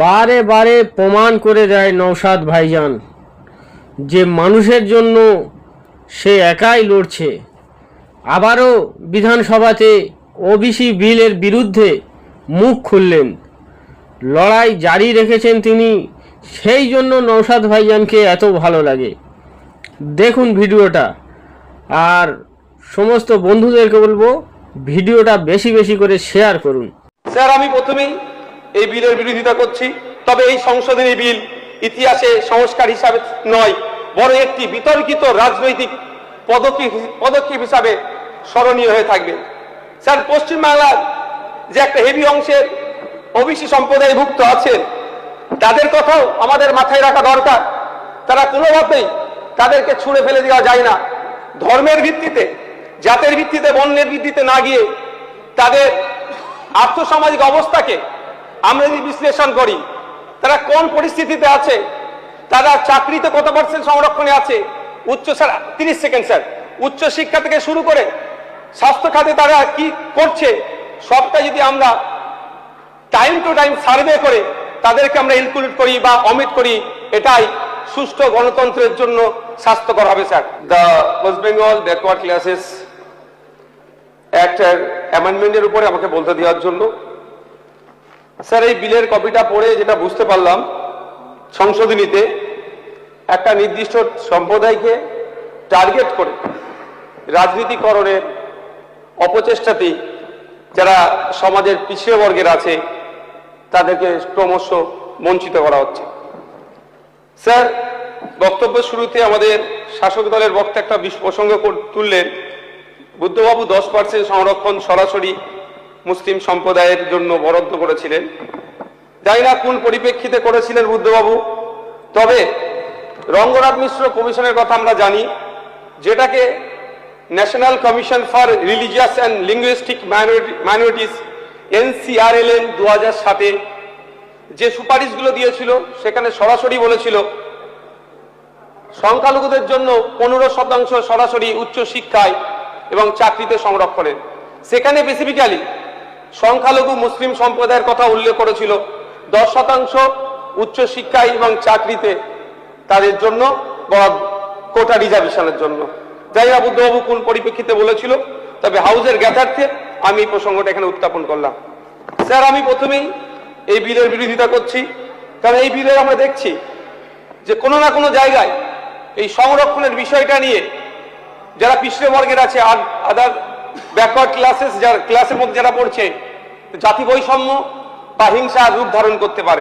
বারে বারে প্রমাণ করে দেয় নওশাদ ভাইজান যে মানুষের জন্য সে একাই লড়ছে। আবারও বিধানসভাতে ওবিসি বিলের বিরুদ্ধে মুখ খুললেন, লড়াই জারি রেখেছেন তিনি। সেই জন্য নওশাদ ভাইজানকে এত ভালো লাগে। দেখুন ভিডিওটা, আর সমস্ত বন্ধুদেরকে বলবো ভিডিওটা বেশি বেশি করে শেয়ার করুন। স্যার, আমি প্রথমেই এই বিলের বিরোধিতা করছি, তবে এই সংশোধনী বিল ইতিহাসে সংস্কার হিসাবে নয়, বরং একটি বিতর্কিত রাজনৈতিক পদক্ষেপ হিসাবে স্মরণীয় হয়ে থাকবে। স্যার, পশ্চিমবাংলার যে একটা হেভি অংশের ওবিসি সম্প্রদায়ভুক্ত আছেন, তাদের কথাও আমাদের মাথায় রাখা দরকার। তারা কোনোভাবেই তাদেরকে ছুঁড়ে ফেলে দেওয়া যায় না। ধর্মের ভিত্তিতে, জাতের ভিত্তিতে, বর্ণের ভিত্তিতে না গিয়ে তাদের আর্থসামাজিক অবস্থাকে আমরা যদি বিশ্লেষণ করি, তারা কোন পরিস্থিতিতে আছে, তারা চাকরিতে কত % সংরক্ষণে আছে, উচ্চ 30 সেকেন্ড স্যার, উচ্চ শিক্ষা থেকে শুরু করে স্বাস্থ্য খাতে তারা কি করছে, সবটা যদি আমরা টাইম টু টাইম সার্ভে করে তাদেরকে আমরা ইনক্লুড করি বা অমিট করি, এটাই সুষ্ঠু গণতন্ত্রের জন্য স্বাস্থ্যকর হবে। Sir, the West Bengal backward classes অ্যাক্টের অ্যামেন্ডমেন্টের উপরে আমাকে বলতে দেওয়ার জন্য। স্যার, এই বিলের কপিটা পড়ে যেটা বুঝতে পারলাম, সংশোধনীতে একটা নির্দিষ্ট সম্প্রদায়কে টার্গেট করে রাজনীতিকরণের অপচেষ্টাতেই যারা সমাজের পিছিয়ে বর্গের আছে তাদেরকে ক্রমশ বঞ্চিত করা হচ্ছে। স্যার, বক্তব্যের শুরুতে আমাদের শাসক দলের বক্তা একটা প্রসঙ্গ তুললেন, বুদ্ধবাবু 10% সংরক্ষণ সরাসরি মুসলিম সম্প্রদায়ের জন্য বরাদ্দ করেছিলেন। জানি না কোন পরিপ্রেক্ষিতে করেছিলেন বুদ্ধবাবু, তবে রঙ্গনাথ মিশ্র কমিশনের কথা আমরা জানি, যেটাকে national commission for religious and linguistic minorities NCRLM 2007 যে সুপারিশগুলো দিয়েছিল, সেখানে সরাসরি বলেছিল সংখ্যালঘুদের জন্য 15% সরাসরি উচ্চ শিক্ষায় এবং চাকরিতে সংরক্ষণের। সেখানে বেসিক্যালি সংখ্যালঘু মুসলিম সম্প্রদায়ের কথা উল্লেখ করেছিল 10% উচ্চ শিক্ষায় এবং চাকরিতে তাদের জন্য কোটা রিজার্ভেশনের জন্য। যাই না বুদ্ধবাবু কোন পরিপ্রেক্ষিতে বলেছিল, তবে হাউসের জ্ঞাতার্থে আমি এই প্রসঙ্গটা এখানে উত্থাপন করলাম। স্যার, আমি প্রথমেই এই বিলের বিরোধিতা করছি, কারণ এই বিলে আমরা দেখছি যে কোনো না কোনো জায়গায় এই সংরক্ষণের বিষয়টা নিয়ে যারা পিছড়ে বর্গের আছে আর আদার ব্যাকওয়ার্ড ক্লাসের মধ্যে যারা পড়ছে, জাতি বৈষম্য বা হিংসা রূপ ধারণ করতে পারে।